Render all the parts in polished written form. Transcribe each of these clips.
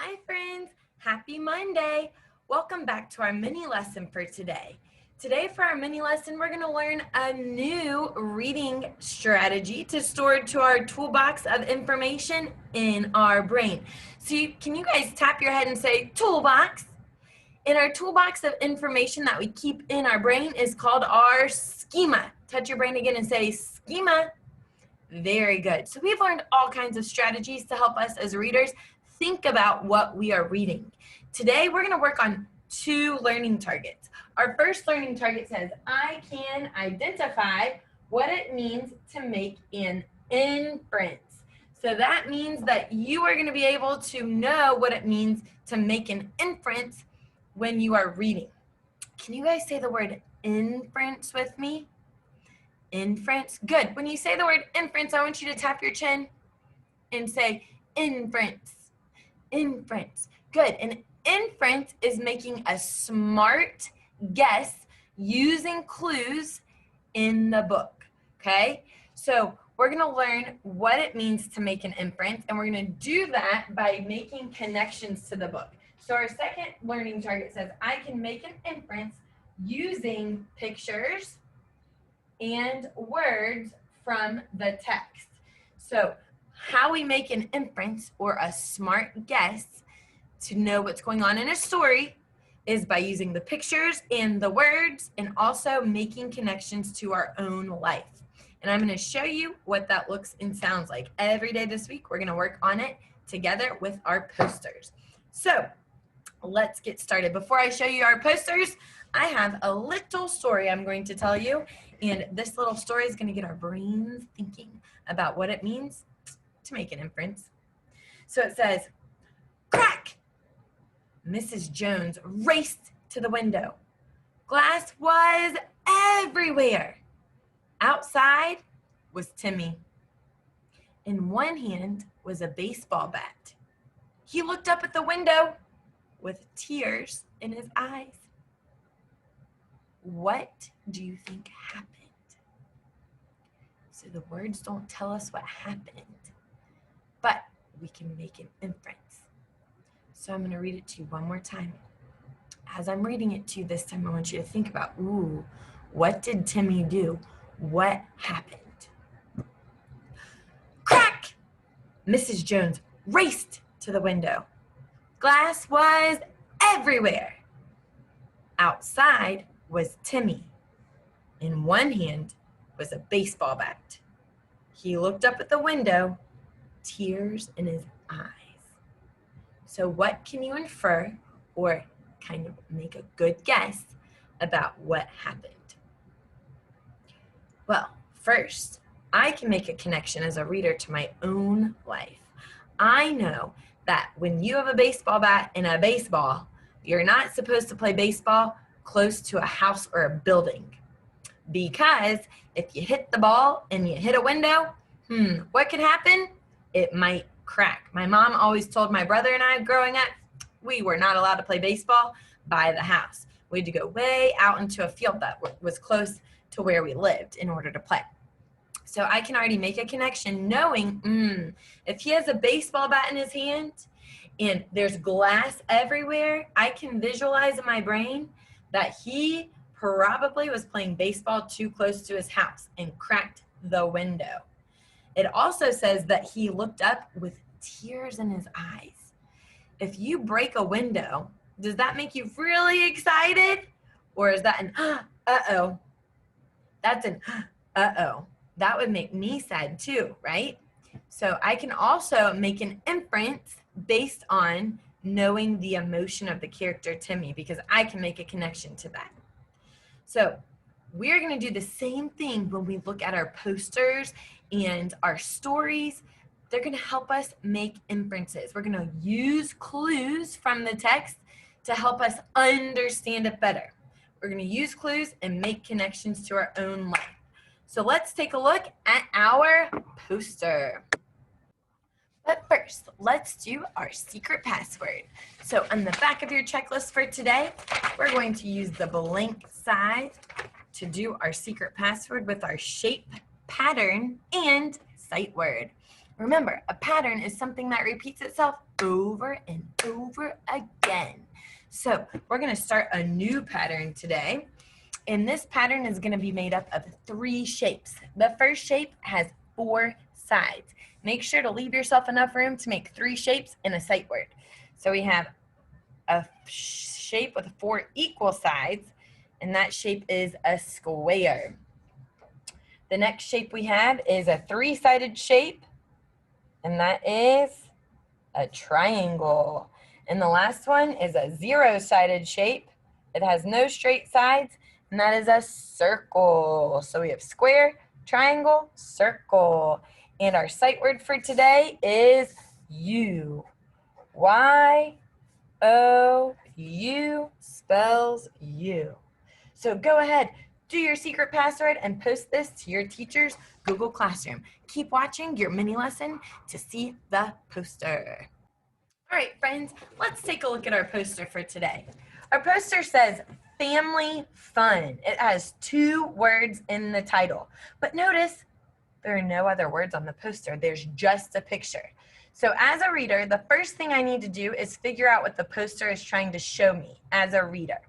Hi friends, happy Monday. Welcome back to our mini lesson for today. Today for our mini lesson, we're gonna learn a new reading strategy to store to our toolbox of information in our brain. So can you guys tap your head and say toolbox? And our toolbox of information that we keep in our brain is called our schema. Touch your brain again and say schema. Very good. So we've learned all kinds of strategies to help us as readers think about what we are reading. Today, we're going to work on 2 learning targets. Our first learning target says, I can identify what it means to make an inference. So that means that you are going to be able to know what it means to make an inference when you are reading. Can you guys say the word inference with me? Inference. Good. When you say the word inference, I want you to tap your chin and say inference. Inference. Good. An inference is making a smart guess using clues in the book. Okay? So we're going to learn what it means to make an inference, and we're going to do that by making connections to the book. So our second learning target says, I can make an inference using pictures and words from the text. So how we make an inference or a smart guess to know what's going on in a story is by using the pictures and the words and also making connections to our own life. And I'm going to show you what that looks and sounds like. Every day this week, we're going to work on it together with our posters. So let's get started. Before I show you our posters, I have a little story I'm going to tell you, and this little story is going to get our brains thinking about what it means to make an inference. So it says, crack! Mrs. Jones raced to the window. Glass was everywhere. Outside was Timmy. In one hand was a baseball bat. He looked up at the window with tears in his eyes. What do you think happened? So the words don't tell us what happened, but we can make an inference. So I'm going to read it to you one more time. As I'm reading it to you this time, I want you to think about, what did Timmy do? What happened? Crack! Mrs. Jones raced to the window. Glass was everywhere. Outside was Timmy. In one hand was a baseball bat. He looked up at the window, tears in his eyes. So what can you infer or kind of make a good guess about what happened? Well, first, I can make a connection as a reader to my own life. I know that when you have a baseball bat and a baseball, you're not supposed to play baseball close to a house or a building, because if you hit the ball and you hit a window, what could happen? It might crack. My mom always told my brother and I growing up, we were not allowed to play baseball by the house. We had to go way out into a field that was close to where we lived in order to play. So I can already make a connection knowing, if he has a baseball bat in his hand and there's glass everywhere, I can visualize in my brain that he probably was playing baseball too close to his house and cracked the window. It also says that he looked up with tears in his eyes. If you break a window, does that make you really excited? Or is that an uh-oh? That's an uh-oh. That would make me sad too, right? So I can also make an inference based on knowing the emotion of the character Timmy, because I can make a connection to that. So we're going to do the same thing when we look at our posters and our stories. They're going to help us make inferences. We're going to use clues from the text to help us understand it better. We're going to use clues and make connections to our own life. So let's take a look at our poster. But first, let's do our secret password. So on the back of your checklist for today, we're going to use the blank side to do our secret password with our shape, pattern, and sight word. Remember, a pattern is something that repeats itself over and over again. So we're going to start a new pattern today. And this pattern is going to be made up of 3 shapes. The first shape has 4 sides. Make sure to leave yourself enough room to make 3 shapes in a sight word. So we have a shape with 4 equal sides, and that shape is a square. The next shape we have is a 3-sided shape, and that is a triangle. And the last one is a 0-sided shape. It has no straight sides, and that is a circle. So we have square, triangle, circle. And our sight word for today is U. Y-O-U spells you. So go ahead, do your secret password and post this to your teacher's Google Classroom. Keep watching your mini lesson to see the poster. All right, friends, let's take a look at our poster for today. Our poster says family fun. It has 2 words in the title, but notice there are no other words on the poster. There's just a picture. So as a reader, the first thing I need to do is figure out what the poster is trying to show me as a reader.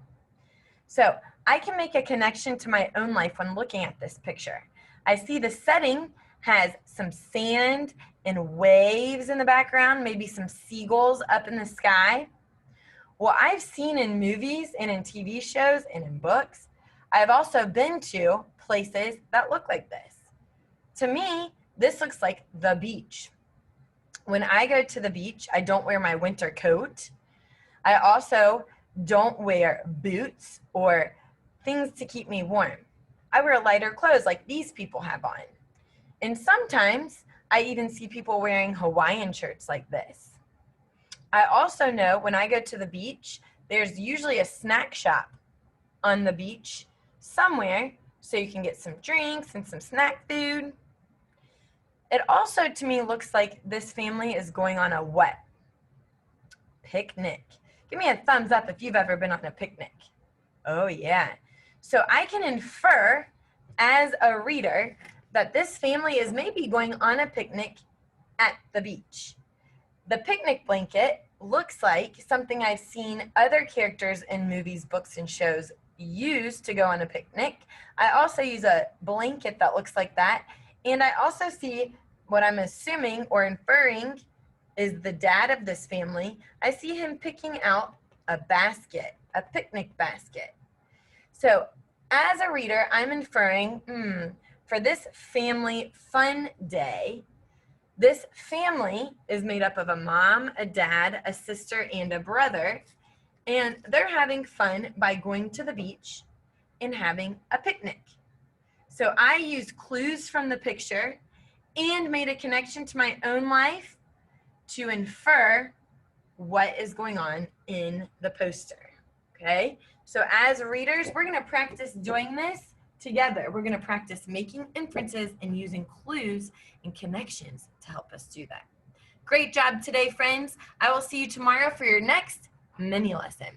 So I can make a connection to my own life when looking at this picture. I see the setting has some sand and waves in the background, maybe some seagulls up in the sky. Well, I've seen in movies and in TV shows and in books, I've also been to places that look like this. To me, this looks like the beach. When I go to the beach, I don't wear my winter coat. I also don't wear boots or things to keep me warm. I wear lighter clothes like these people have on. And sometimes I even see people wearing Hawaiian shirts like this. I also know when I go to the beach, there's usually a snack shop on the beach somewhere so you can get some drinks and some snack food. It also to me looks like this family is going on a what? Picnic. Give me a thumbs up if you've ever been on a picnic. Oh yeah. So I can infer as a reader that this family is maybe going on a picnic at the beach. The picnic blanket looks like something I've seen other characters in movies, books, and shows use to go on a picnic. I also use a blanket that looks like that. And I also see what I'm assuming or inferring is the dad of this family. I see him picking out a basket, a picnic basket. So as a reader, I'm inferring, for this family fun day, this family is made up of a mom, a dad, a sister, and a brother, and they're having fun by going to the beach and having a picnic. So I used clues from the picture and made a connection to my own life to infer what is going on in the poster, okay? So as readers, we're gonna practice doing this together. We're gonna practice making inferences and using clues and connections to help us do that. Great job today, friends. I will see you tomorrow for your next mini lesson.